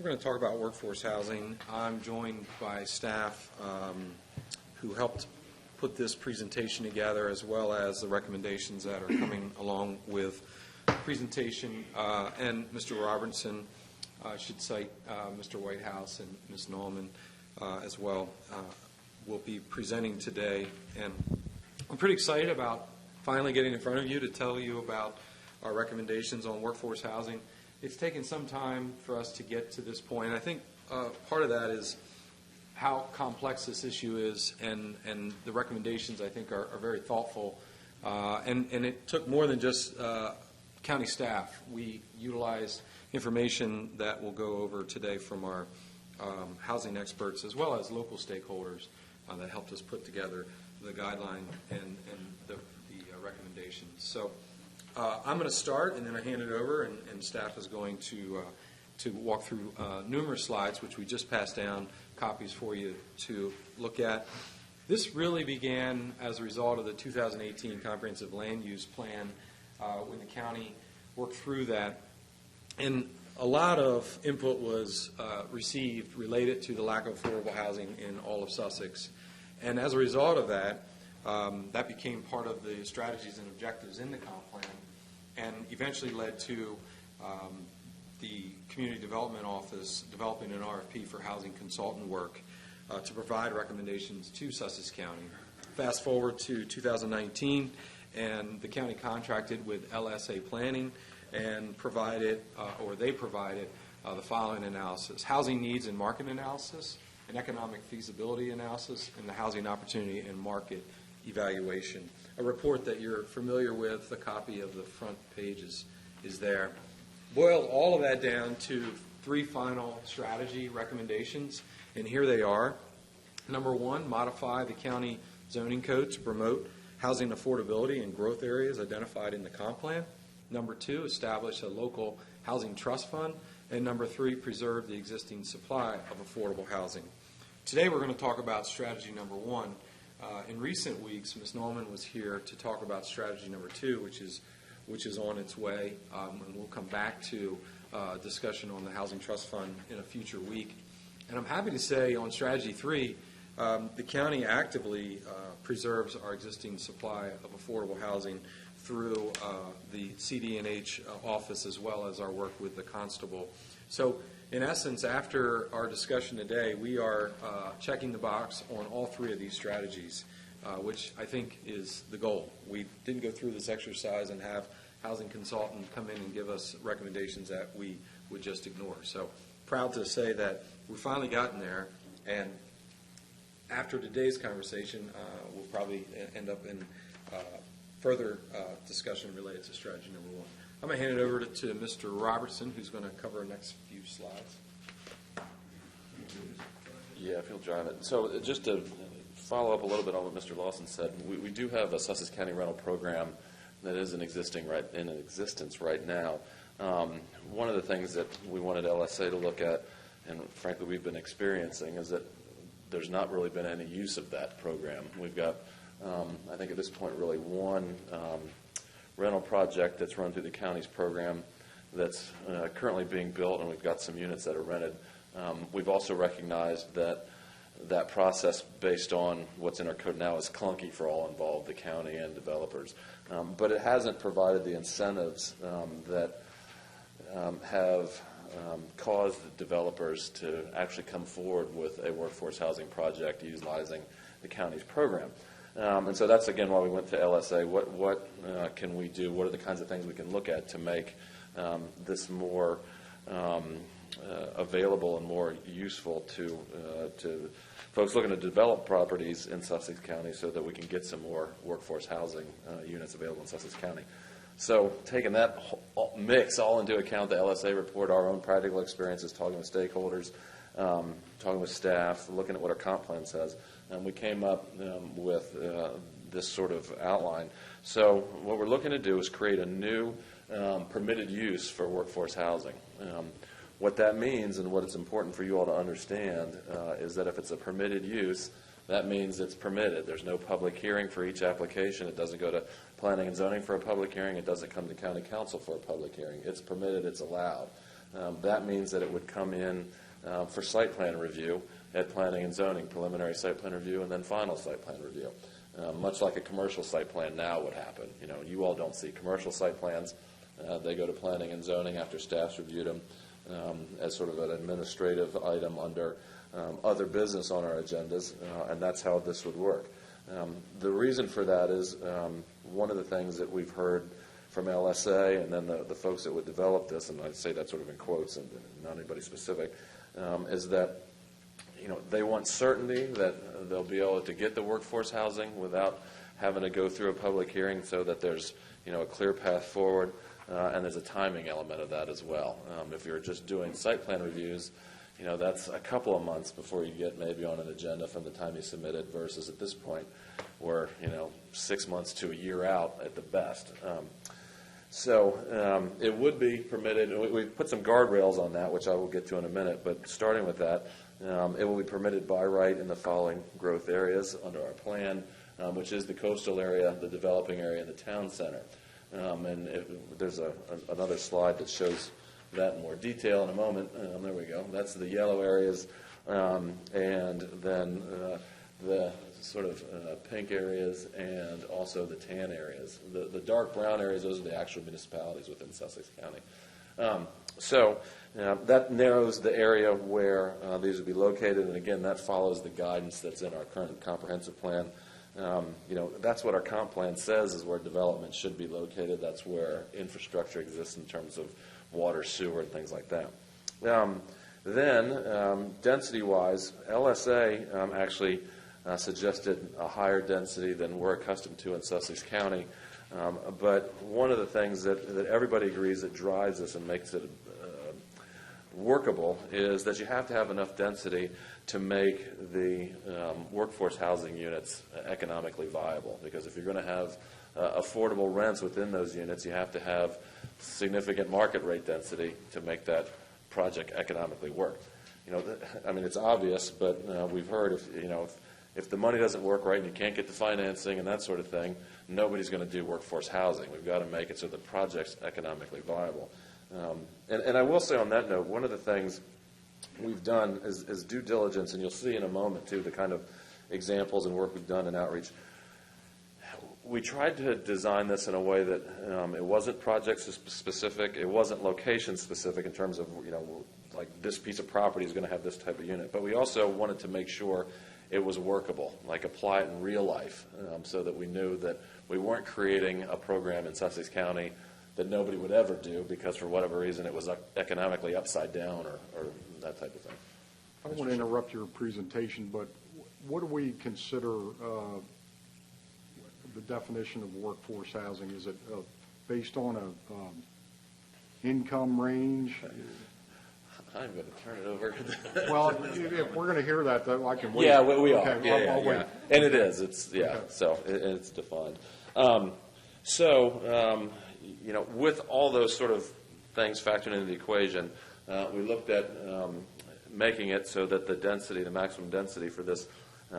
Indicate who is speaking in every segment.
Speaker 1: We're going to talk about workforce housing. I'm joined by staff who helped put this presentation together, as well as the recommendations that are coming along with the presentation. And Mr. Robertson, I should cite Mr. Whitehouse and Ms. Nauman as well, will be presenting today. And I'm pretty excited about finally getting in front of you to tell you about our recommendations on workforce housing. It's taken some time for us to get to this point. I think part of that is how complex this issue is, and the recommendations, I think, are very thoughtful. And it took more than just county staff. We utilized information that we'll go over today from our housing experts, as well as local stakeholders that helped us put together the guideline and the recommendations. So I'm going to start, and then I hand it over, and staff is going to walk through numerous slides, which we just passed down copies for you to look at. This really began as a result of the 2018 Comprehensive Land Use Plan when the county worked through that. And a lot of input was received related to the lack of affordable housing in all of Sussex. And as a result of that, that became part of the strategies and objectives in the comp plan, and eventually led to the Community Development Office developing an RFP for housing consultant work to provide recommendations to Sussex County. Fast forward to 2019, and the county contracted with LSA Planning and provided, they provided the following analysis: housing needs and market analysis, an economic feasibility analysis, and the housing opportunity and market evaluation. A report that you're familiar with, a copy of the front page is there. Boiled all of that down to three final strategy recommendations, and here they are. Number one, modify the county zoning code to promote housing affordability in growth areas identified in the comp plan. Number two, establish a local housing trust fund. And number three, preserve the existing supply of affordable housing. Today we're going to talk about strategy number one. In recent weeks, Ms. Nauman was here to talk about strategy number two, which is on its way, and we'll come back to discussion on the Housing Trust Fund in a future week. And I'm happy to say on strategy three, the county actively preserves our existing supply of affordable housing through the CD&H office, as well as our work with the constable. So in essence, after our discussion today, we are checking the box on all three of these strategies, which I think is the goal. We didn't go through this exercise and have housing consultant come in and give us recommendations that we would just ignore. So proud to say that we've finally gotten there, and after today's conversation, we'll probably end up in further discussion related to strategy number one. I'm going to hand it over to Mr. Robertson, who's going to cover the next few slides.
Speaker 2: Yeah, if you'll drive it. So just to follow up a little bit on what Mr. Lawson said, we do have a Sussex County rental program that is in existence right now. One of the things that we wanted LSA to look at, and frankly we've been experiencing, is that there's not really been any use of that program. We've got, I think at this point, really one rental project that's run through the county's program that's currently being built, and we've got some units that are rented. We've also recognized that that process, based on what's in our code now, is clunky for all involved, the county and developers. But it hasn't provided the incentives that have caused the developers to actually come forward with a workforce housing project utilizing the county's program. And so that's, again, why we went to LSA. What can we do? What are the kinds of things we can look at to make this more available and more useful to folks looking to develop properties in Sussex County, so that we can get some more workforce housing units available in Sussex County? So taking that mix all into account, the LSA report, our own practical experiences, talking with stakeholders, talking with staff, looking at what our comp plan says, and we came up with this sort of outline. So what we're looking to do is create a new permitted use for workforce housing. What that means, and what it's important for you all to understand, is that if it's a permitted use, that means it's permitted. There's no public hearing for each application. It doesn't go to planning and zoning for a public hearing. It doesn't come to county council for a public hearing. It's permitted. It's allowed. That means that it would come in for site plan review at planning and zoning, preliminary site plan review, and then final site plan review. Much like a commercial site plan now would happen. You all don't see commercial site plans. They go to planning and zoning after staff's reviewed them as sort of an administrative item under other business on our agendas, and that's how this would work. The reason for that is one of the things that we've heard from LSA and then the folks that would develop this, and I'd say that sort of in quotes and not anybody specific, is that they want certainty that they'll be able to get the workforce housing without having to go through a public hearing, so that there's a clear path forward, and there's a timing element of that as well. If you're just doing site plan reviews, that's a couple of months before you get maybe on an agenda from the time you submit it, versus at this point we're 6 months to a year out at the best. So it would be permitted. We've put some guardrails on that, which I will get to in a minute, but starting with that, it will be permitted by right in the following growth areas under our plan, which is the coastal area, the developing area, and the town center. And there's another slide that shows that in more detail in a moment. There we go. That's the yellow areas, and then the sort of pink areas, and also the tan areas. The dark brown areas, those are the actual municipalities within Sussex County. So that narrows the area where these would be located, and again, that follows the guidance that's in our current comprehensive plan. That's what our comp plan says is where development should be located. That's where infrastructure exists in terms of water, sewer, and things like that. Then, density-wise, LSA actually suggested a higher density than we're accustomed to in Sussex County. But one of the things that everybody agrees that drives this and makes it workable is that you have to have enough density to make the workforce housing units economically viable. Because if you're going to have affordable rents within those units, you have to have significant market rate density to make that project economically work. It's obvious, but we've heard if the money doesn't work right and you can't get the financing and that sort of thing, nobody's going to do workforce housing. We've got to make it so the project's economically viable. And I will say on that note, one of the things we've done is due diligence, and you'll see in a moment, too, the kind of examples and work we've done in outreach. We tried to design this in a way that it wasn't project-specific, it wasn't location-specific in terms of, like this piece of property is going to have this type of unit. But we also wanted to make sure it was workable, like apply it in real life, so that we knew that we weren't creating a program in Sussex County that nobody would ever do because for whatever reason it was economically upside down or that type of thing.
Speaker 3: I don't want to interrupt your presentation, but what do we consider the definition of workforce housing? Is it based on a income range?
Speaker 2: I'm going to turn it over.
Speaker 3: Well, if we're going to hear that, though, I can wait.
Speaker 2: Yeah, we are.
Speaker 3: Okay, I'll wait.
Speaker 2: And it is. It's
Speaker 3: Okay.
Speaker 2: So it's defined. With all those sort of things factored into the equation, we looked at making it so that the maximum density for this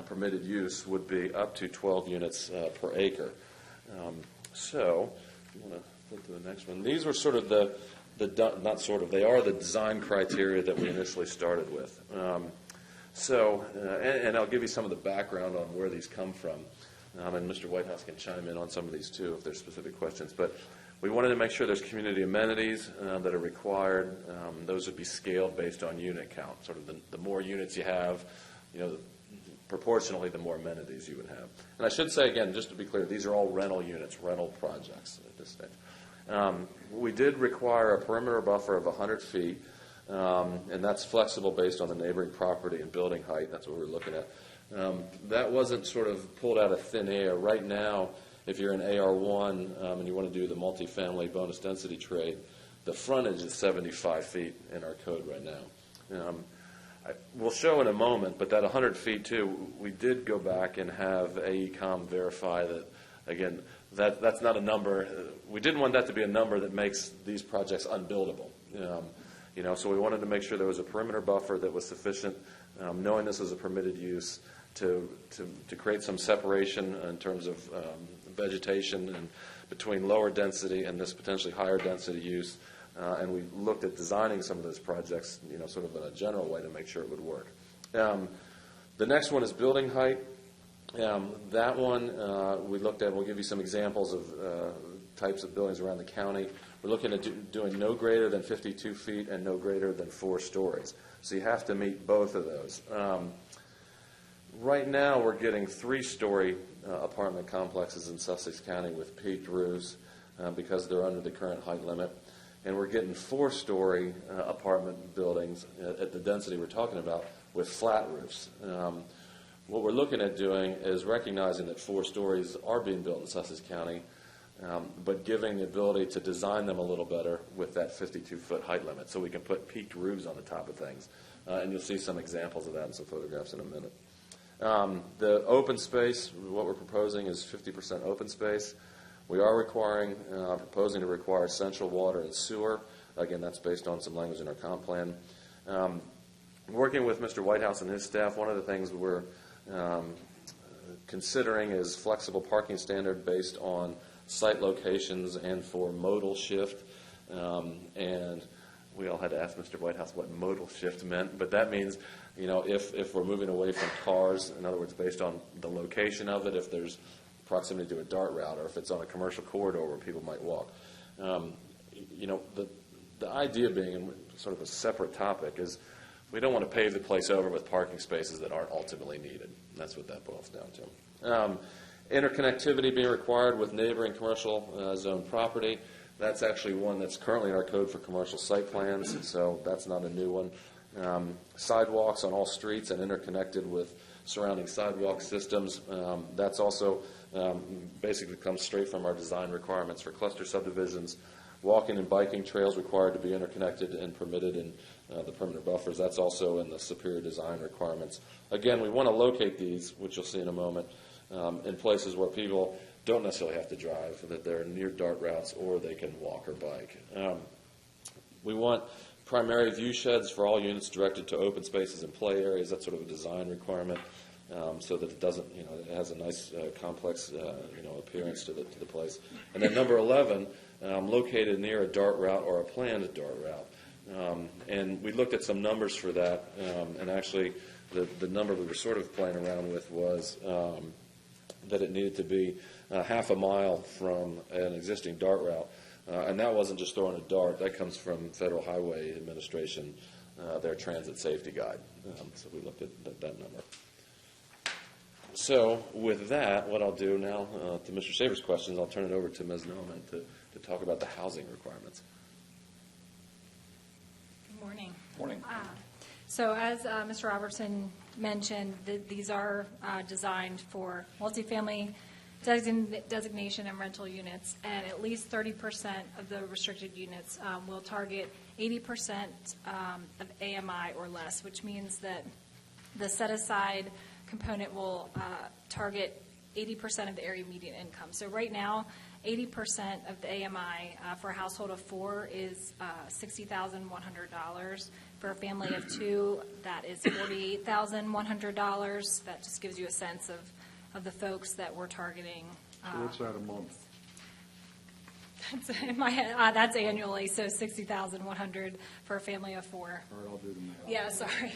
Speaker 2: permitted use would be up to 12 units per acre. So, if you want to flip to the next one. These were sort of they are the design criteria that we initially started with. And I'll give you some of the background on where these come from. And Mr. Whitehouse can chime in on some of these too if there's specific questions. But we wanted to make sure there's community amenities that are required. Those would be scaled based on unit count. Sort of the more units you have, proportionally the more amenities you would have. And I should say again, just to be clear, these are all rental units, rental projects at this stage. We did require a perimeter buffer of 100 feet, and that's flexible based on the neighboring property and building height. That's what we're looking at. That wasn't sort of pulled out of thin air. Right now, if you're in AR1 and you want to do the multifamily bonus density trade, the frontage is 75 feet in our code right now. We'll show in a moment, but that 100 feet too, we did go back and have AECOM verify that, again, that's not a number. We didn't want that to be a number that makes these projects unbuildable. So we wanted to make sure there was a perimeter buffer that was sufficient, knowing this was a permitted use, to create some separation in terms of vegetation and between lower density and this potentially higher density use, and we looked at designing some of those projects, sort of in a general way to make sure it would work. The next one is building height. That one we looked at. We'll give you some examples of types of buildings around the county. We're looking at doing no greater than 52 feet and no greater than 4 stories. So you have to meet both of those. Right now, we're getting 3-story apartment complexes in Sussex County with peaked roofs because they're under the current height limit. And we're getting 4-story apartment buildings at the density we're talking about with flat roofs. What we're looking at doing is recognizing that 4 stories are being built in Sussex County, but giving the ability to design them a little better with that 52-foot height limit, so we can put peaked roofs on the top of things. And you'll see some examples of that in some photographs in a minute. The open space, what we're proposing is 50% open space. We are proposing to require central water and sewer. Again, that's based on some language in our comp plan. Working with Mr. Whitehouse and his staff, one of the things we're considering is flexible parking standard based on site locations and for modal shift. And we all had to ask Mr. Whitehouse what modal shift meant, but that means, if we're moving away from cars, in other words, based on the location of it, if there's proximity to a DART route, or if it's on a commercial corridor where people might walk. The idea being, and sort of a separate topic, is we don't want to pave the place over with parking spaces that aren't ultimately needed. That's what that boils down to. Interconnectivity being required with neighboring commercial zone property. That's actually one that's currently in our code for commercial site plans, so that's not a new one. Sidewalks on all streets and interconnected with surrounding sidewalk systems. That's also basically comes straight from our design requirements for cluster subdivisions. Walking and biking trails required to be interconnected and permitted in the perimeter buffers. That's also in the superior design requirements. Again, we want to locate these, which you'll see in a moment, in places where people don't necessarily have to drive, that they're near DART routes or they can walk or bike. We want primary view sheds for all units directed to open spaces and play areas. That's sort of a design requirement, so that it doesn't, it has a nice complex, appearance to the place. And then number 11, located near a DART route or a planned DART route. And we looked at some numbers for that, and actually the number we were sort of playing around with was that it needed to be half a mile from an existing DART route. And that wasn't just throwing a dart. That comes from Federal Highway Administration, their transit safety guide. So we looked at that number. So with that, what I'll do now, to Mr. Saber's questions, I'll turn it over to Ms. Noman to talk about the housing requirements.
Speaker 4: Good morning.
Speaker 2: Morning.
Speaker 4: So as Mr. Robertson mentioned, these are designed for multifamily designation and rental units, and at least 30% of the restricted units will target 80% of AMI or less, which means that the set-aside component will target 80% of the area median income. So right now, 80% of the AMI for a household of 4 is $60,100. For a family of 2, that is $48,100. That just gives you a sense of the folks that we're targeting.
Speaker 3: So what's that a month?
Speaker 4: That's in my head. That's annually, so $60,100 for a family of 4.
Speaker 3: All right, I'll do the math.
Speaker 4: Yeah, sorry.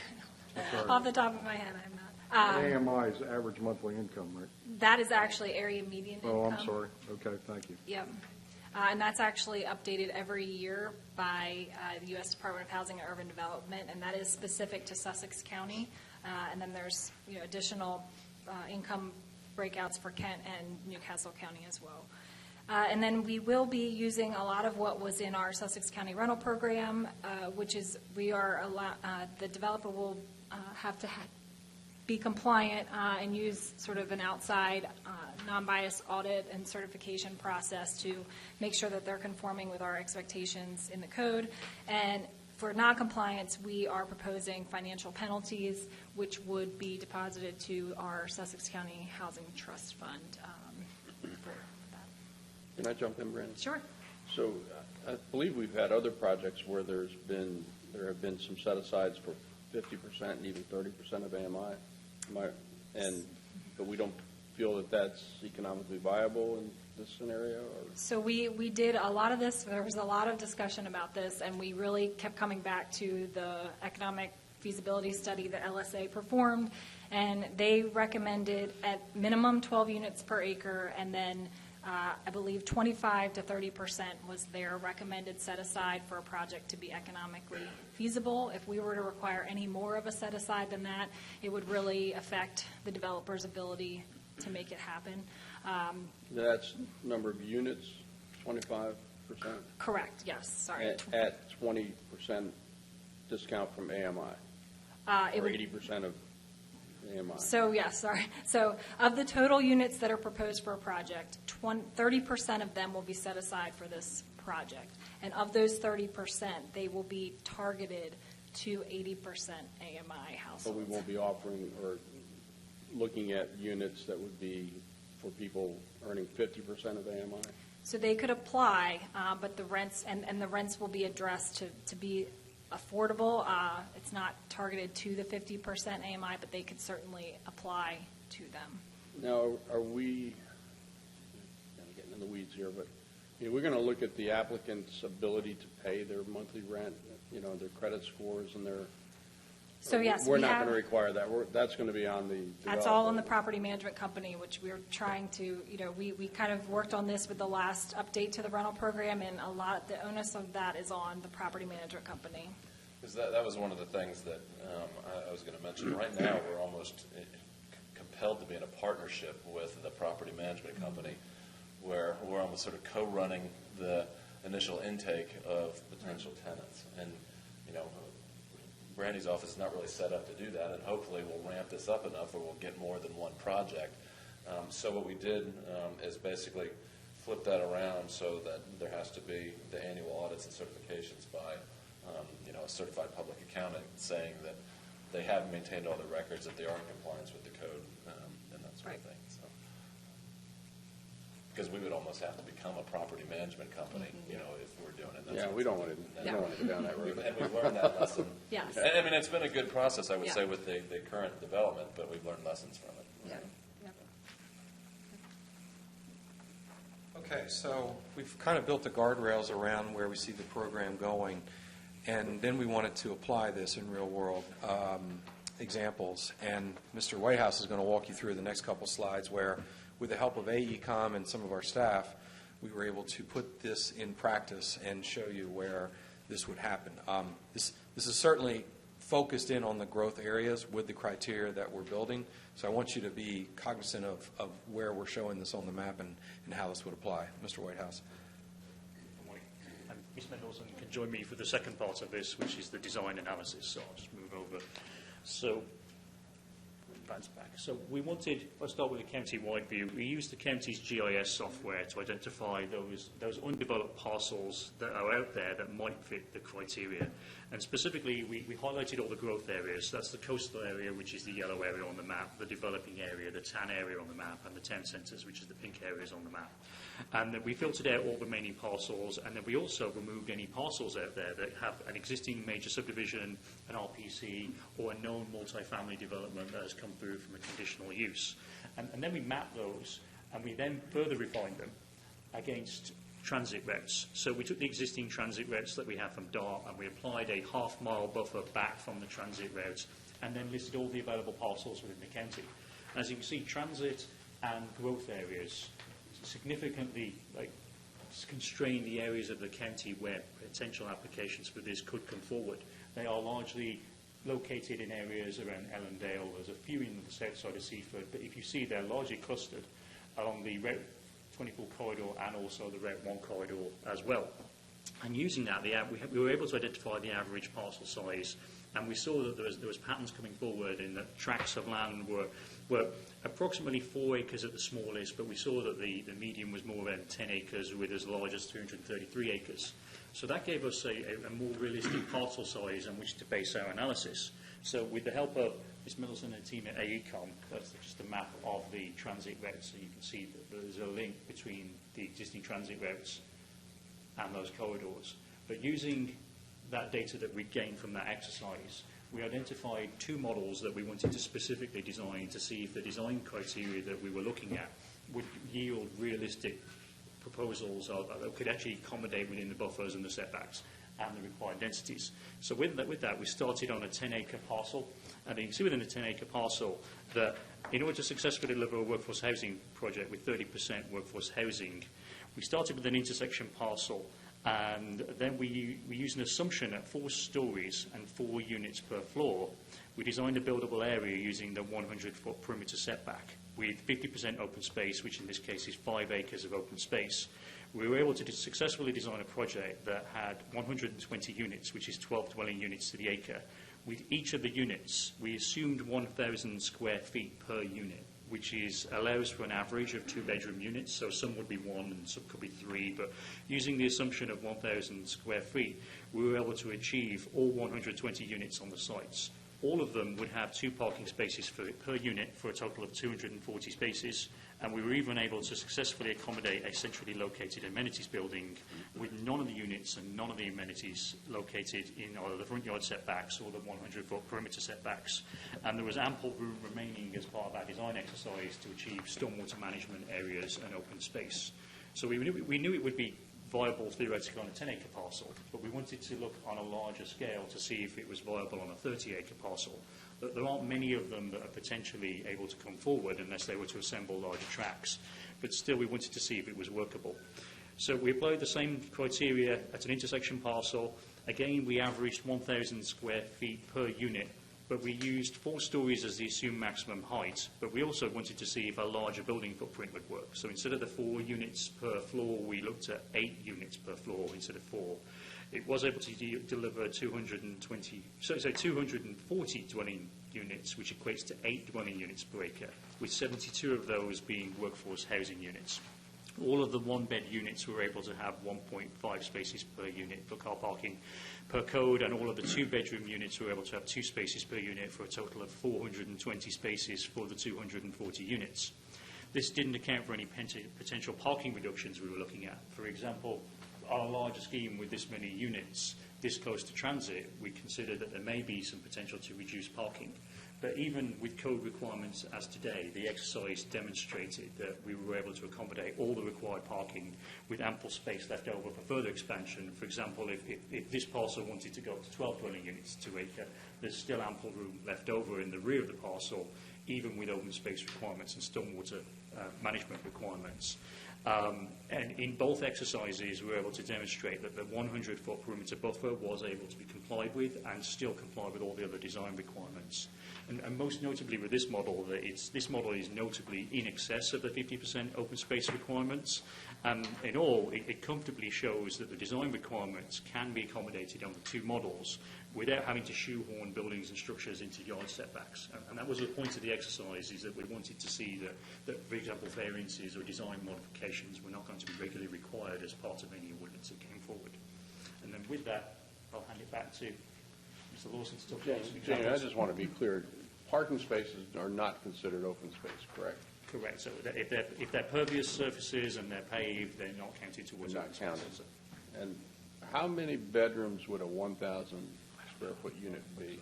Speaker 3: Sorry.
Speaker 4: Off the top of my head, I'm not.
Speaker 3: AMI is average monthly income, right?
Speaker 4: That is actually area median income.
Speaker 3: Oh, I'm sorry. Okay, thank you.
Speaker 4: Yep. And that's actually updated every year by the U.S. Department of Housing and Urban Development, and that is specific to Sussex County. And then there's additional income breakouts for Kent and Newcastle County as well. And then we will be using a lot of what was in our Sussex County rental program, which is the developer will have to be compliant and use sort of an outside non-biased audit and certification process to make sure that they're conforming with our expectations in the code. And for non-compliance, we are proposing financial penalties, which would be deposited to our Sussex County Housing Trust Fund for that.
Speaker 5: Can I jump in, Brandon?
Speaker 4: Sure.
Speaker 5: So I believe we've had other projects where there have been some set-asides for 50% and even 30% of AMI. But we don't feel that that's economically viable in this scenario? Or?
Speaker 4: So we did a lot of this, there was a lot of discussion about this, and we really kept coming back to the economic feasibility study that LSA performed, and they recommended at minimum 12 units per acre, and then I believe 25 to 30% was their recommended set aside for a project to be economically feasible. If we were to require any more of a set aside than that, it would really affect the developer's ability to make it happen.
Speaker 5: That's number of units, 25%?
Speaker 4: Correct, yes, sorry.
Speaker 5: At 20% discount from AMI?
Speaker 4: It
Speaker 5: Or
Speaker 4: would-
Speaker 5: 80% of AMI?
Speaker 4: So, yes, sorry. So of the total units that are proposed for a project, 30% of them will be set aside for this project. And of those 30%, they will be targeted to 80% AMI households.
Speaker 5: But we won't be offering or looking at units that would be for people earning 50% of AMI?
Speaker 4: So they could apply, but the rents, and the rents will be addressed to be affordable. It's not targeted to the 50% AMI, but they could certainly apply to them.
Speaker 5: Now, are we, I'm getting in the weeds here, but we're going to look at the applicant's ability to pay their monthly rent, their credit scores and their.
Speaker 4: So yes,
Speaker 5: we're
Speaker 4: we
Speaker 5: not
Speaker 4: have.
Speaker 5: going to require that. That's going to be on the developer.
Speaker 4: That's all on the property management company, which we're trying to, we kind of worked on this with the last update to the rental program, and the onus of that is on the property management company.
Speaker 2: Because that was one of the things that I was going to mention. Right now, we're almost compelled to be in a partnership with the property management company, where we're almost sort of co-running the initial intake of potential tenants. And, Brandy's office is not really set up to do that, and hopefully we'll ramp this up enough where we'll get more than one project. So what we did is basically flip that around so that there has to be the annual audits and certifications by a certified public accountant saying that they have maintained all the records, that they are in compliance with the code, and that sort of thing. So, because we would almost have to become a property management company, if we're doing it.
Speaker 5: Yeah, we don't want to go down that road.
Speaker 2: And we've learned that lesson.
Speaker 4: Yes.
Speaker 2: I mean, it's been a good process, I would
Speaker 4: Yeah.
Speaker 2: say, with the current development, but we've learned lessons from it.
Speaker 4: Yeah.
Speaker 1: Okay, so we've kind of built the guardrails around where we see the program going, and then we wanted to apply this in real-world examples. And Mr. Whitehouse is going to walk you through the next couple slides where, with the help of AECom and some of our staff, we were able to put this in practice and show you where this would happen. This is certainly focused in on the growth areas with the criteria that we're building. So I want you to be cognizant of where we're showing this on the map and how this would apply. Mr. Whitehouse.
Speaker 6: Good morning. Ms. Mendelson can join me for the second part of this, which is the design analysis. So I'll just move over. So, advance back. So let's start with a county-wide view. We use the county's GIS software to identify those undeveloped parcels that are out there that might fit the criteria. And specifically, we highlighted all the growth areas. That's the coastal area, which is the yellow area on the map, the developing area, the tan area on the map, and the town centres, which is the pink areas on the map. And then we filtered out all remaining parcels, and then we also removed any parcels out there that have an existing major subdivision, an RPC, or a known multifamily development that has come through from a conditional use. And then we mapped those, and we then further refined them against transit routes. So we took the existing transit routes that we have from DART, and we applied a half-mile buffer back from the transit routes, and then listed all the available parcels within the county. As you can see, transit and growth areas significantly constrain the areas of the county where potential applications for this could come forward. They are largely located in areas around Ellendale. There's a few in the south side of Seaford, but if you see, they're largely clustered along the Route 24 corridor and also the Route 1 corridor as well. And using that, we were able to identify the average parcel size, and we saw that there was patterns coming forward in that tracts of land were approximately 4 acres at the smallest, but we saw that the median was more around 10 acres with as large as 333 acres. So that gave us a more realistic parcel size on which to base our analysis. So with the help of Ms. Middleton and the team at AECom, that's just a map of the transit routes, so you can see that there's a link between the existing transit routes and those corridors. But using that data that we gained from that exercise, we identified two models that we wanted to specifically design to see if the design criteria that we were looking at would yield realistic proposals that could actually accommodate within the buffers and the setbacks and the required densities. So with that, we started on a 10-acre parcel, and you can see within a 10-acre parcel that in order to successfully deliver a workforce housing project with 30% workforce housing, we started with an intersection parcel, and then we used an assumption at 4 stories and 4 units per floor. We designed a buildable area using the 100-foot perimeter setback with 50% open space, which in this case is 5 acres of open space. We were able to successfully design a project that had 120 units, which is 12 dwelling units to the acre. With each of the units, we assumed 1,000 square feet per unit, which allows for an average of 2-bedroom units, so some would be 1 and some could be 3, but using the assumption of 1,000 square feet, we were able to achieve all 120 units on the sites. All of them would have 2 parking spaces per unit for a total of 240 spaces, and we were even able to successfully accommodate a centrally located amenities building with none of the units and none of the amenities located in either the front yard setbacks or the 100-foot perimeter setbacks. And there was ample room remaining as part of our design exercise to achieve stormwater management areas and open space. So we knew it would be viable theoretically on a 10-acre parcel, but we wanted to look on a larger scale to see if it was viable on a 30-acre parcel. There aren't many of them that are potentially able to come forward unless they were to assemble larger tracks, but still we wanted to see if it was workable. So we applied the same criteria at an intersection parcel. Again, we averaged 1,000 square feet per unit, but we used 4 stories as the assumed maximum height, but we also wanted to see if a larger building footprint would work. So instead of the 4 units per floor, we looked at 8 units per floor instead of 4. It was able to deliver 240 dwelling units, which equates to 8 dwelling units per acre, with 72 of those being workforce housing units. All of the 1-bed units were able to have 1.5 spaces per unit for car parking per code, and all of the 2-bedroom units were able to have 2 spaces per unit for a total of 420 spaces for the 240 units. This didn't account for any potential parking reductions we were looking at. For example, on a larger scheme with this many units, this close to transit, we considered that there may be some potential to reduce parking. But even with code requirements as today, the exercise demonstrated that we were able to accommodate all the required parking with ample space left over for further expansion. For example, if this parcel wanted to go up to 12 dwelling units to acre, there's still ample room left over in the rear of the parcel, even with open space requirements and stormwater management requirements. And in both exercises, we were able to demonstrate that the 100-foot perimeter buffer was able to be complied with and still comply with all the other design requirements. And most notably with this model, this model is notably in excess of the 50% open space requirements. And in all, it comfortably shows that the design requirements can be accommodated on the 2 models without having to shoehorn buildings and structures into yard setbacks. And that was the point of the exercise, is that we wanted to see that, for example, variances or design modifications were not going to be regularly required as part of any ordinance that came forward. And then with that, I'll hand it back to Mr. Lawson to talk about some
Speaker 5: Jamie, I
Speaker 6: examples.
Speaker 5: just want to be clear. Parking spaces are not considered open space, correct?
Speaker 6: Correct. So if they're pervious surfaces and they're paved, they're not counted towards
Speaker 5: They're
Speaker 6: open
Speaker 5: not
Speaker 6: spaces.
Speaker 5: counted. And how many bedrooms would a 1,000 square foot unit be?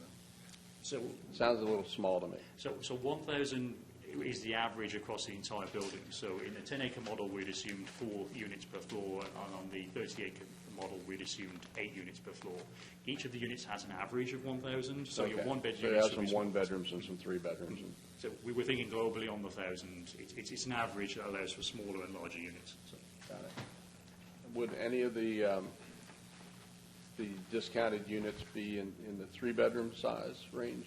Speaker 6: So
Speaker 5: Sounds a little small to me.
Speaker 6: So 1,000 is the average across the entire building. So in the 10-acre model, we'd assumed 4 units per floor, and on the 30-acre model, we'd assumed 8 units per floor. Each of the units has an average of 1,000, so your
Speaker 5: Okay.
Speaker 6: one-bed
Speaker 5: So
Speaker 6: units...
Speaker 5: you have some 1 bedrooms and some 3 bedrooms.
Speaker 6: So we were thinking globally on the 1,000. It's an average that allows for smaller and larger units. So.
Speaker 5: Got it. Would any of the discounted units be in the 3-bedroom size range?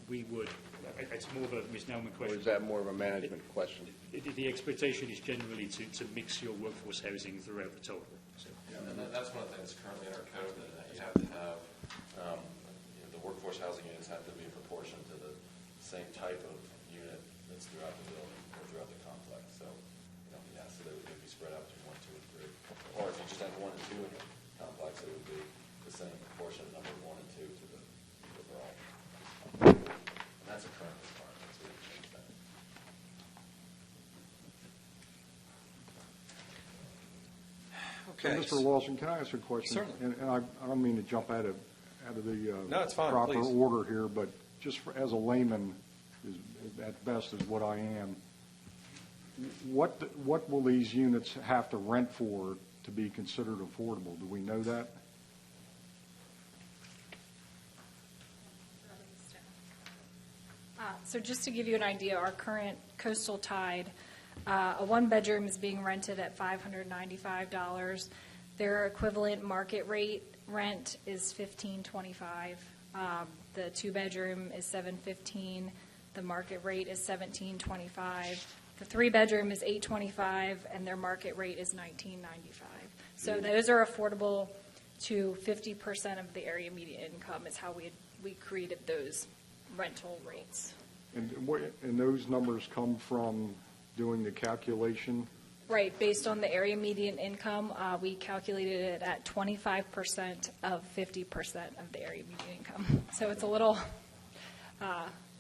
Speaker 6: We would. It's more of a misnomer
Speaker 5: Or
Speaker 6: question.
Speaker 5: is that more of a management question?
Speaker 6: The expectation is generally to mix your workforce housing throughout the total. So.
Speaker 2: Yeah, and that's one of the things currently in our code, that you have to have, the workforce housing units have to be in proportion to the same type of unit that's throughout the building or throughout the complex. So, so they would be spread out between 1, 2, and 3. Or if you just had 1 and 2 in the complex, it would be the same proportion number 1 and 2 to the overall. And that's a current requirement, so we can change that.
Speaker 3: So, Mr. Lawson, can I ask a question?
Speaker 1: Certainly.
Speaker 3: And I don't mean to jump out out of the
Speaker 1: No, it's fine,
Speaker 3: proper
Speaker 1: please.
Speaker 3: order here, but just as a layman, at best is what I am, what will these units have to rent for to be considered affordable? Do we know that?
Speaker 4: So just to give you an idea, our current coastal tide, a one-bedroom is being rented at $595. Their equivalent market rate rent is $1,525. The two-bedroom is $715. The market rate is $1,725. The three-bedroom is $825, and their market rate is $1,995. So those are affordable to 50% of the area median income is how we created those rental rates.
Speaker 3: And those numbers come from doing the calculation?
Speaker 4: Right, based on the area median income, we calculated it at 25% of 50% of the area median income. So it's a little, it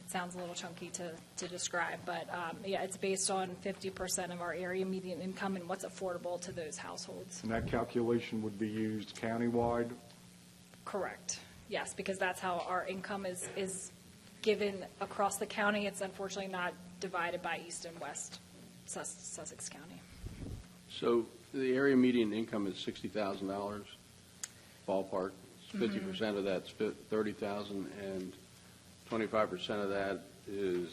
Speaker 4: sounds a little chunky to describe, but yeah, it's based on 50% of our area median income and what's affordable to those households.
Speaker 3: And that calculation would be used countywide?
Speaker 4: Correct, yes, because that's how our income is given across the county. It's unfortunately not divided by east and west Sussex County.
Speaker 5: So the area median income is $60,000 ballpark. 50% of that's $30,000, and 25% of that is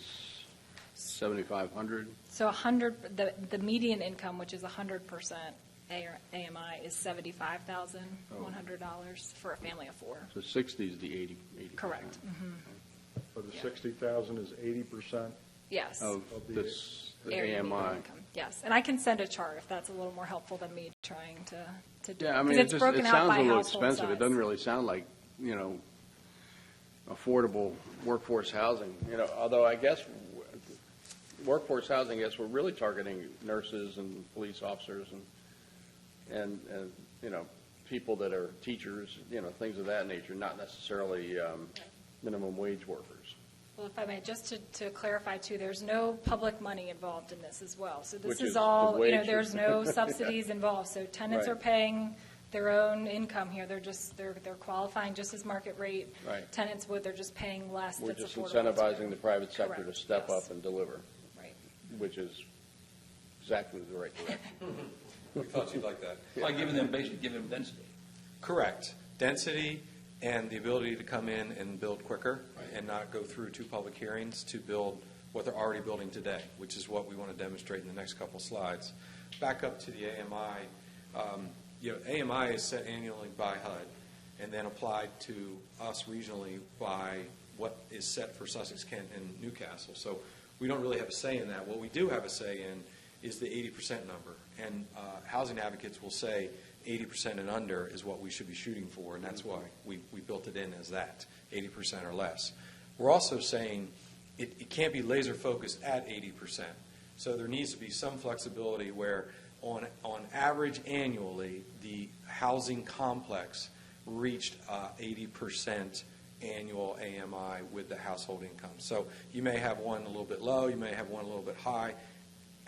Speaker 5: $7,500.
Speaker 4: So the median income, which is 100% AMI, is $75,100 for a family of four.
Speaker 5: So 60 is the 80.
Speaker 4: Correct.
Speaker 3: So the 60,000 is 80%?
Speaker 4: Yes.
Speaker 5: Of
Speaker 3: the
Speaker 5: this
Speaker 4: Area median
Speaker 5: AMI.
Speaker 4: income. Yes, and I can send a chart if that's a little more helpful than me trying to do.
Speaker 5: Yeah, I mean,
Speaker 4: 'Cause
Speaker 5: it
Speaker 4: it's
Speaker 5: just,
Speaker 4: broken
Speaker 5: it
Speaker 4: out
Speaker 5: sounds
Speaker 4: by
Speaker 5: a little
Speaker 4: household
Speaker 5: expensive. It
Speaker 4: size.
Speaker 5: doesn't really sound like, affordable workforce housing. Although I guess workforce housing, I guess we're really targeting nurses and police officers and people that are teachers, things of that nature, not necessarily minimum wage workers.
Speaker 4: Well, if I may, just to clarify too, there's no public money involved in this as well. So this
Speaker 5: Which
Speaker 4: is
Speaker 5: is the
Speaker 4: all,
Speaker 5: wage.
Speaker 4: there's no subsidies involved. So tenants
Speaker 5: Right.
Speaker 4: are paying their own income here. They're qualifying just as market rate.
Speaker 5: Right.
Speaker 4: Tenants would, they're just paying less.
Speaker 5: We're
Speaker 4: that's
Speaker 5: just
Speaker 4: affordable to
Speaker 5: incentivizing
Speaker 4: them.
Speaker 5: the private sector to
Speaker 4: Correct,
Speaker 5: step
Speaker 4: yes.
Speaker 5: up and deliver,
Speaker 4: Right.
Speaker 5: which is exactly the right direction.
Speaker 1: We thought you'd like that.
Speaker 7: By giving them, basically giving them density.
Speaker 1: Correct. Density and the ability to come in and build quicker and not go through two public hearings to build what they're already building today, which is what we want to demonstrate in the next couple slides. Back up to the AMI. AMI is set annually by HUD and then applied to us regionally by what is set for Sussex, Kent, and Newcastle. So we don't really have a say in that. What we do have a say in is the 80% number. And housing advocates will say 80% and under is what we should be shooting for, and that's why we built it in as that, 80% or less. We're also saying it can't be laser focused at 80%. So there needs to be some flexibility where on average annually, the housing complex reached 80% annual AMI with the household income. So you may have one a little bit low, you may have one a little bit high,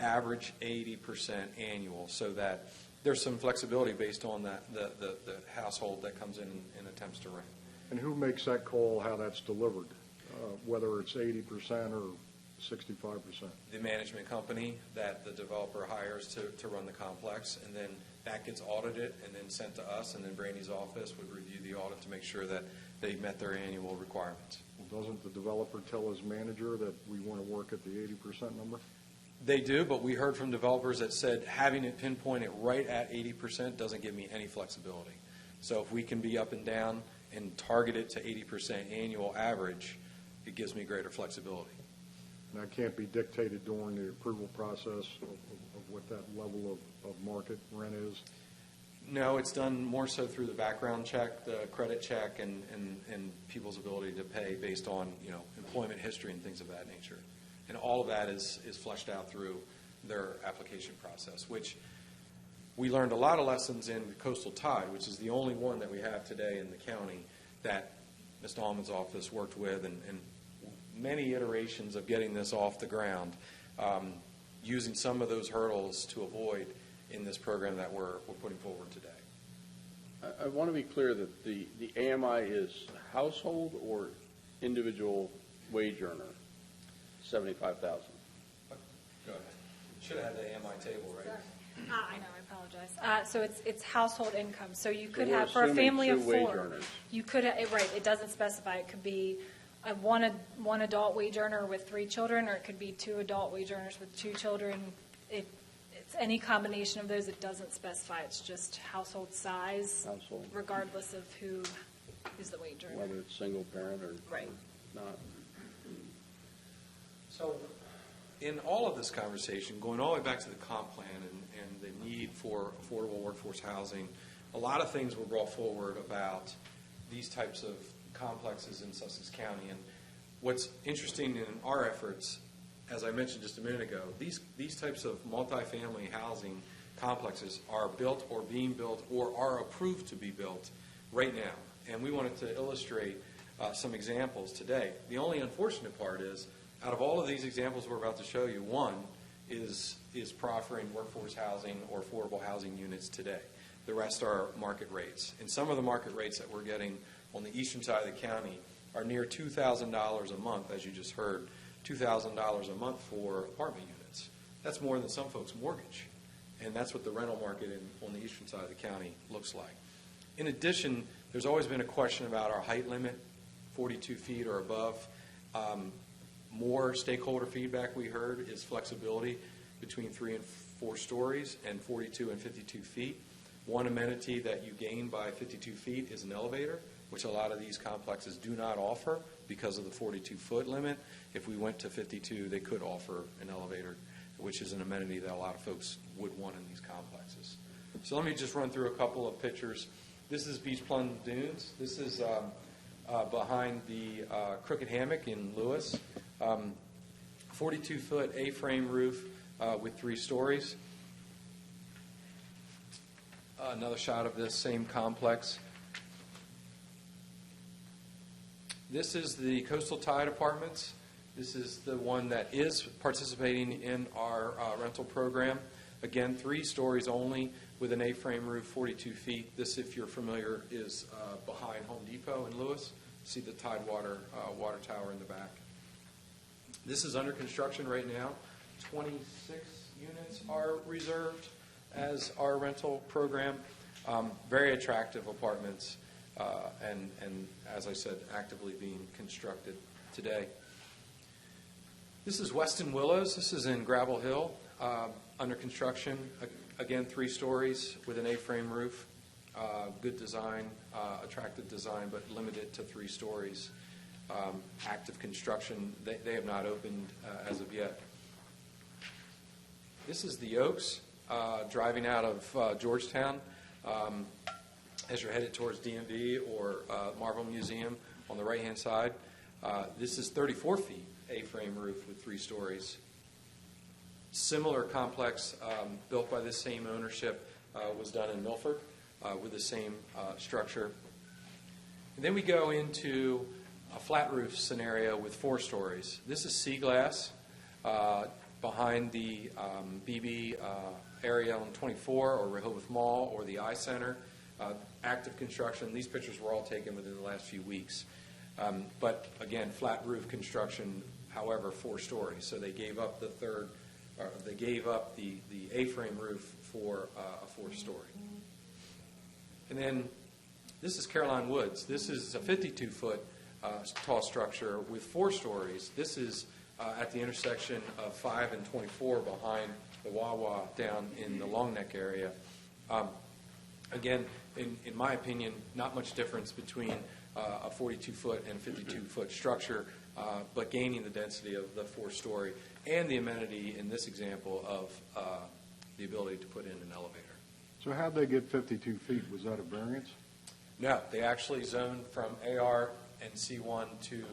Speaker 1: average 80% annual, so that there's some flexibility based on the household that comes in and attempts to rent.
Speaker 3: And who makes that call, how that's delivered, whether it's 80% or 65%?
Speaker 1: The management company that the developer hires to run the complex, and then that gets audited and then sent to us, and then Brandy's office would review the audit to make sure that they met their annual requirements.
Speaker 3: Well, doesn't the developer tell his manager that we want to work at the 80% number?
Speaker 1: They do, but we heard from developers that said having it pinpointed right at 80% doesn't give me any flexibility. So if we can be up and down and target it to 80% annual average, it gives me greater flexibility.
Speaker 3: And that can't be dictated during the approval process of what that level of market rent is?
Speaker 1: No, it's done more so through the background check, the credit check, and people's ability to pay based on, employment history and things of that nature. And all of that is fleshed out through their application process, which we learned a lot of lessons in Coastal Tide, which is the only one that we have today in the county that Ms. Dahlman's office worked with, and many iterations of getting this off the ground, using some of those hurdles to avoid in this program that we're putting forward today.
Speaker 5: I want to be clear that the AMI is household or individual wage earner? 75,000.
Speaker 1: Go ahead. Should have had the AMI table, right?
Speaker 4: I know, I apologize. So it's household income. So you could
Speaker 5: we're
Speaker 4: have, for a
Speaker 5: assuming
Speaker 4: family of
Speaker 5: two wage
Speaker 4: four,
Speaker 5: earners.
Speaker 4: you could, right, it doesn't specify. It could be one adult wage earner with 3 children, or it could be 2 adult wage earners with 2 children. It's any combination of those. It doesn't specify. It's just household size,
Speaker 5: Household.
Speaker 4: regardless of who is the wage earner.
Speaker 5: Whether it's single parent or
Speaker 4: Right.
Speaker 5: not.
Speaker 1: So, in all of this conversation, going all the way back to the comp plan and the need for affordable workforce housing, a lot of things were brought forward about these types of complexes in Sussex County. And what's interesting in our efforts, as I mentioned just a minute ago, these types of multifamily housing complexes are built or being built or are approved to be built right now. And we wanted to illustrate some examples today. The only unfortunate part is, out of all of these examples we're about to show you, one is proffering workforce housing or affordable housing units today. The rest are market rates. And some of the market rates that we're getting on the eastern side of the county are near $2,000 a month, as you just heard, $2,000 a month for apartment units. That's more than some folks' mortgage. And that's what the rental market on the eastern side of the county looks like. In addition, there's always been a question about our height limit, 42 feet or above. More stakeholder feedback we heard is flexibility between 3 and 4 stories and 42 and 52 feet. One amenity that you gain by 52 feet is an elevator, which a lot of these complexes do not offer because of the 42-foot limit. If we went to 52, they could offer an elevator, which is an amenity that a lot of folks would want in these complexes. So let me just run through a couple of pictures. This is Beach Plum Dunes. This is behind the Crooked Hammock in Lewis. 42-foot A-frame roof with 3 stories. Another shot of this same complex. This is the Coastal Tide Apartments. This is the one that is participating in our rental program. Again, 3 stories only with an A-frame roof, 42 feet. This, if you're familiar, is behind Home Depot in Lewis. See the Tidewater water tower in the back. This is under construction right now. 26 units are reserved as our rental program. Very attractive apartments, and as I said, actively being constructed today. This is Weston Willows. This is in Gravel Hill, under construction. Again, 3 stories with an A-frame roof. Good design, attractive design, but limited to 3 stories. Active construction. They have not opened as of yet. This is the Oaks, driving out of Georgetown as you're headed towards DMV or Marvel Museum on the right-hand side. This is 34 feet A-frame roof with 3 stories. Similar complex built by this same ownership was done in Milford with the same structure. And then we go into a flat roof scenario with 4 stories. This is Sea Glass behind the BB area on 24 or Rehoboth Mall or the I Center. Active construction. These pictures were all taken within the last few weeks. But again, flat roof construction, however, 4 stories. So they gave up the A-frame roof for a 4-story. And then this is Caroline Woods. This is a 52-foot tall structure with 4 stories. This is at the intersection of 5 and 24 behind the Wawa down in the Long Neck area. Again, in my opinion, not much difference between a 42-foot and 52-foot structure, but gaining the density of the 4-story and the amenity in this example of the ability to put in an elevator.
Speaker 3: So how'd they get 52 feet? Was that a variance?
Speaker 1: No, they actually zoned from AR and C1 to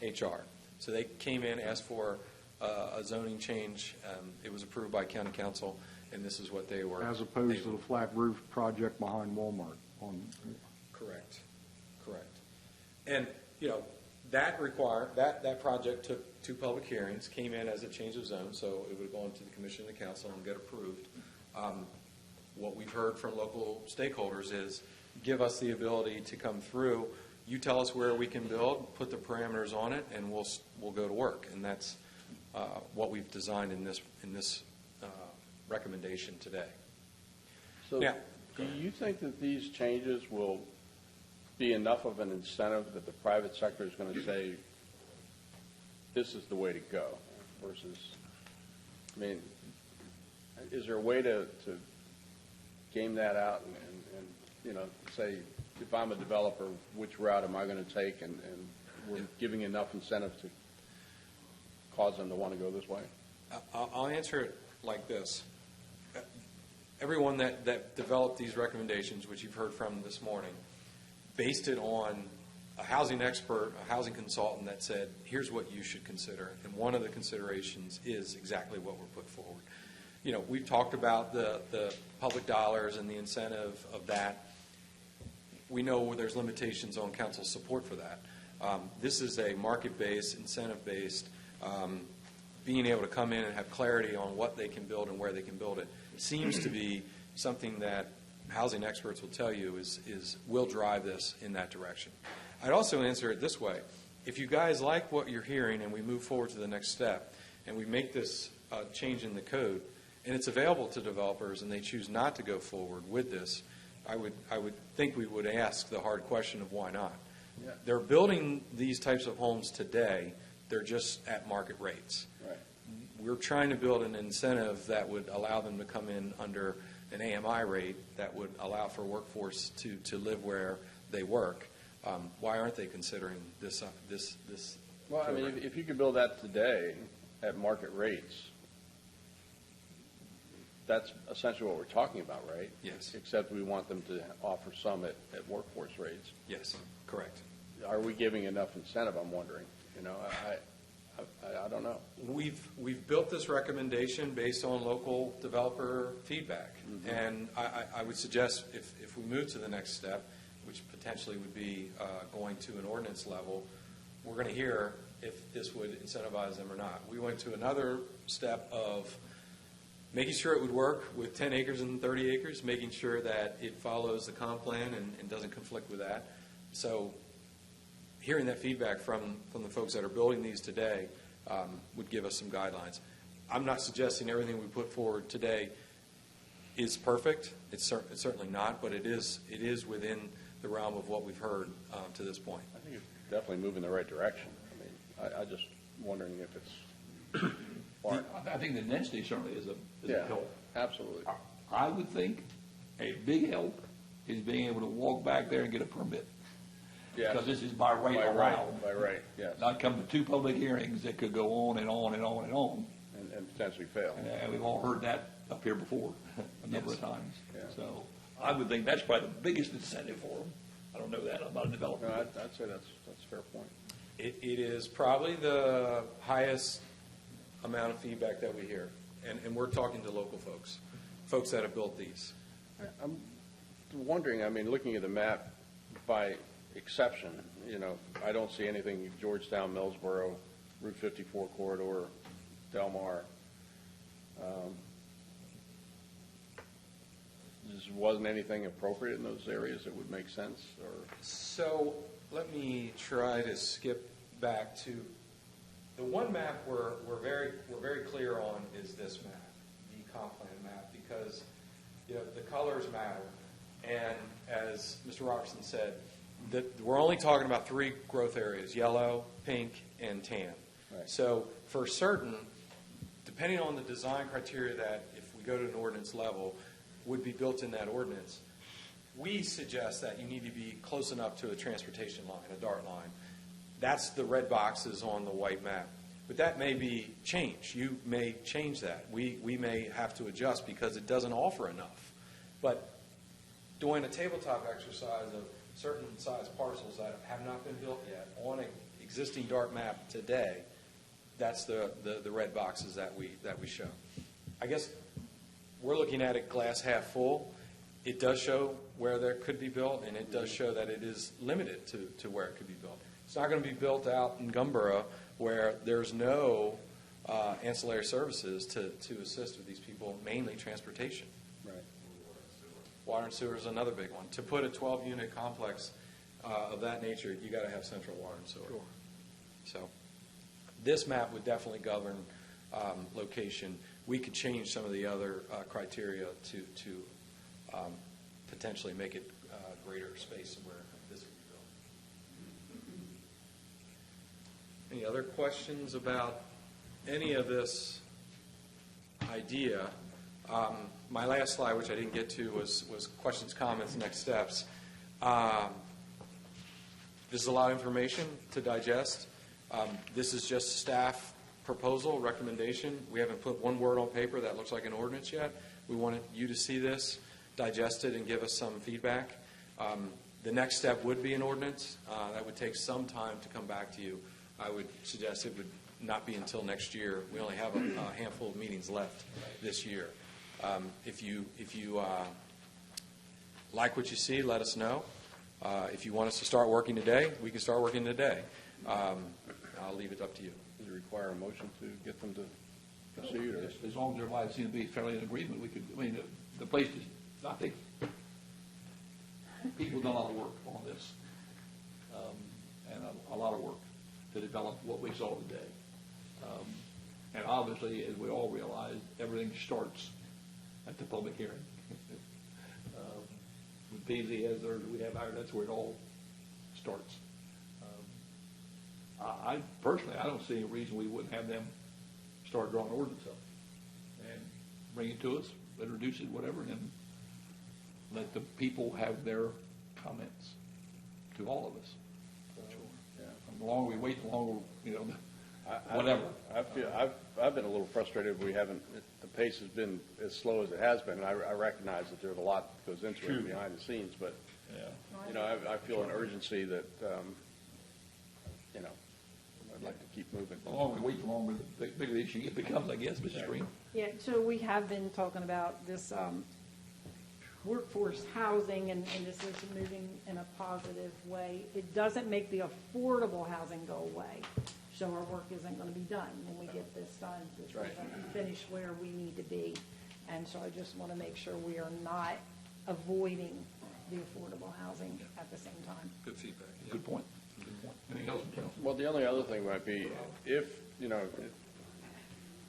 Speaker 1: HR. So they came in, asked for a zoning change. It was approved by county council, and this is what they were.
Speaker 3: As opposed to the flat roof project behind Walmart on.
Speaker 1: Correct. And, that project took 2 public hearings, came in as a change of zone, so it would go on to the commission and the council and get approved. What we've heard from local stakeholders is give us the ability to come through you tell us where we can build, put the parameters on it, and we'll go to work. And that's what we've designed in this recommendation today.
Speaker 5: So
Speaker 1: Yeah.
Speaker 5: do you think that these changes will be enough of an incentive that the private sector is going to say, this is the way to go versus, I mean, is there a way to game that out and, you know, say, if I'm a developer, which route am I going to take, and we're giving enough incentive to cause them to want to go this way?
Speaker 1: I'll answer it like this. Everyone that developed these recommendations, which you've heard from this morning, based it on a housing expert, a housing consultant that said, here's what you should consider. And one of the considerations is exactly what we're put forward. You know, we've talked about the public dollars and the incentive of that. We know there's limitations on council's support for that. This is a market-based, incentive-based, being able to come in and have clarity on what they can build and where they can build it seems to be something that housing experts will tell you will drive this in that direction. I'd also answer it this way. If you guys like what you're hearing and we move forward to the next step and we make this change in the code and it's available to developers and they choose not to go forward with this, I would think we would ask the hard question of why not.
Speaker 5: Yeah.
Speaker 1: They're building these types of homes today. They're just at market rates.
Speaker 5: Right.
Speaker 1: We're trying to build an incentive that would allow them to come in under an AMI rate that would allow for workforce to live where they work. Why aren't they considering this?
Speaker 5: Well, I mean, if you could build that today at market rates, that's essentially what we're talking about, right?
Speaker 1: Yes.
Speaker 5: Except we want them to offer some at workforce rates.
Speaker 1: Yes, correct.
Speaker 5: Are we giving enough incentive, I'm wondering? You know, I don't know.
Speaker 1: We've built this recommendation based on local developer feedback. Mm-hmm. And I would suggest if we move to the next step, which potentially would be going to an ordinance level, we're going to hear if this would incentivize them or not. We went to another step of making sure it would work with 10 acres and 30 acres, making sure that it follows the comp plan and doesn't conflict with that. So hearing that feedback from the folks that are building these today would give us some guidelines. I'm not suggesting everything we put forward today is perfect. It's certainly not, but it is within the realm of what we've heard to this point.
Speaker 5: I think it's definitely moving in the right direction. I mean, I just wondering if it's far.
Speaker 7: I think the density certainly is a
Speaker 5: Yeah,
Speaker 7: help.
Speaker 5: absolutely.
Speaker 7: I would think a big help is being able to walk back there and get a permit.
Speaker 5: Yes.
Speaker 7: Because this is by right
Speaker 5: By
Speaker 7: allowed.
Speaker 5: right, by right, yes.
Speaker 7: Not come to two public hearings that could go on and on and on and on.
Speaker 5: And potentially fail.
Speaker 7: And we've all heard that up here before a number of times.
Speaker 5: Yeah.
Speaker 7: So I would think that's probably the biggest incentive for them. I don't know that. I'm not a developer.
Speaker 5: No, I'd say that's a fair point.
Speaker 1: It is probably the highest amount of feedback that we hear. And we're talking to local folks that have built these.
Speaker 5: I'm wondering, I mean, looking at the map by exception, you know, I don't see anything Georgetown, Millsboro, Route 54 corridor, Del Mar. Just wasn't anything appropriate in those areas that would make sense, or?
Speaker 1: So let me try to skip back to the one map we're very clear on is this map, the comp plan map, because the colors matter. And as Mr. Robertson said, that we're only talking about 3 growth areas: yellow, pink, and tan.
Speaker 5: Right.
Speaker 1: So for certain, depending on the design criteria that if we go to an ordinance level would be built in that ordinance, we suggest that you need to be close enough to a transportation line, a DART line. That's the red boxes on the white map. But that may be changed. You may change that. We may have to adjust because it doesn't offer enough. But doing a tabletop exercise of certain size parcels that have not been built yet on an existing DART map today, that's the red boxes that we show. I guess we're looking at it glass half full. It does show where there could be built, and it does show that it is limited to where it could be built. It's not going to be built out in Gumboro where there's no ancillary services to assist with these people, mainly transportation.
Speaker 5: Right.
Speaker 1: Water and sewer is another big one. To put a 12-unit complex of that nature, you got to have central water and sewer. So this map would definitely govern location. We could change some of the other criteria to potentially make it greater space where this would be built. Any other questions about any of this idea? My last slide, which I didn't get to, was questions, comments, next steps. This is a lot of information to digest. This is just staff proposal, recommendation. We haven't put one word on paper that looks like an ordinance yet. We wanted you to see this, digest it, and give us some feedback. The next step would be an ordinance. That would take some time to come back to you. I would suggest it would not be until next year. We only have a handful of meetings left this year. If you like what you see, let us know. If you want us to start working today, we can start working today. I'll leave it up to you.
Speaker 5: Does it require a motion to get them to proceed? Or?
Speaker 7: As long as everybody seems to be fairly in agreement, we could, I mean, the place is, I think, people have done a lot of work on this, and a lot of work to develop what we saw today. And obviously, as we all realize, everything starts at the public hearing. With PZ, as we have our, that's where it all starts. I personally, I don't see a reason we wouldn't have them start drawing ordinance up and bring it to us, introduce it, whatever, and then let the people have their comments to all of us.
Speaker 5: Yeah.
Speaker 7: The longer we wait, the longer, whatever.
Speaker 5: I've been a little frustrated. We haven't. The pace has been as slow as it has been. And I recognize that there's a lot that goes into it behind the scenes, but I feel an urgency that I'd like to keep moving.
Speaker 7: The longer we wait, the longer the bigger the issue it becomes, I guess, Mrs. Green.
Speaker 8: Yeah, so we have been talking about this workforce housing, and this is moving in a positive way. It doesn't make the affordable housing go away, so our work isn't going to be done when we get this done. This doesn't finish where we need to be, and so I just want to make sure we are not avoiding the affordable housing at the same time.
Speaker 1: Good feedback. Yeah.
Speaker 7: Good point. Good point. Anything else, Council?
Speaker 5: Well, the only other thing might be if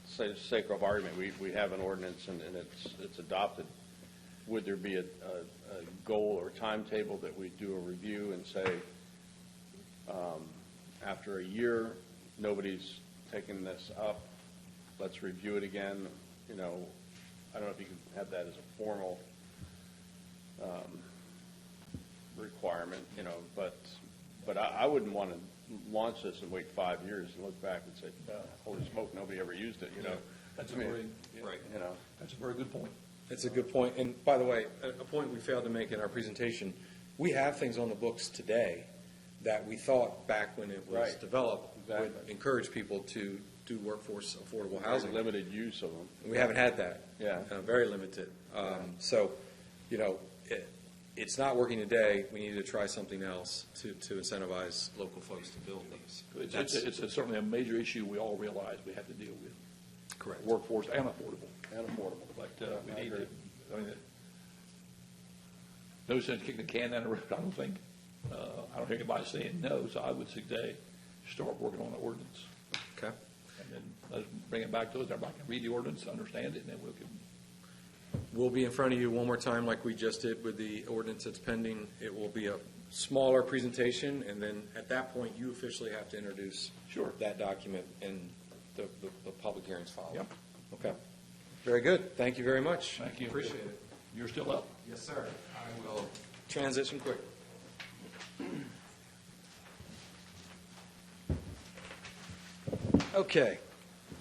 Speaker 5: say for sake of argument, we have an ordinance and it's adopted. Would there be a goal or timetable that we do a review and say, after a year, nobody's taken this up, let's review it again? I don't know if you can have that as a formal requirement, but I wouldn't want to launch this and wait 5 years and look back and say, holy smoke, nobody ever used it,
Speaker 7: That's a very,
Speaker 1: Right.
Speaker 7: that's a very good point.
Speaker 1: It's a good point. And by the way, a point we failed to make in our presentation, we have things on the books today that we thought back when it was developed would encourage people to do workforce affordable housing.
Speaker 5: Limited use of them.
Speaker 1: We haven't had that.
Speaker 5: Yeah.
Speaker 1: Very limited. So, it's not working today. We need to try something else to incentivize local folks to build these.
Speaker 7: It's certainly a major issue we all realize we have to deal with.
Speaker 1: Correct.
Speaker 7: Workforce and affordable. But we need to, no sense kicking the can down the road, I don't think. I don't hear anybody saying no, so I would suggest start working on the ordinance.
Speaker 1: Okay.
Speaker 7: And then let's bring it back to us. Everybody can read the ordinance, understand it, and then
Speaker 1: We'll be in front of you one more time like we just did with the ordinance that's pending. It will be a smaller presentation, and then at that point, you officially have to introduce that document, and the public hearings follow.
Speaker 7: Yep.
Speaker 1: Okay. Very good. Thank you very much.
Speaker 7: Thank you.
Speaker 1: Appreciate it.
Speaker 7: You're still up.
Speaker 1: Yes, sir. I will transition quick. Okay.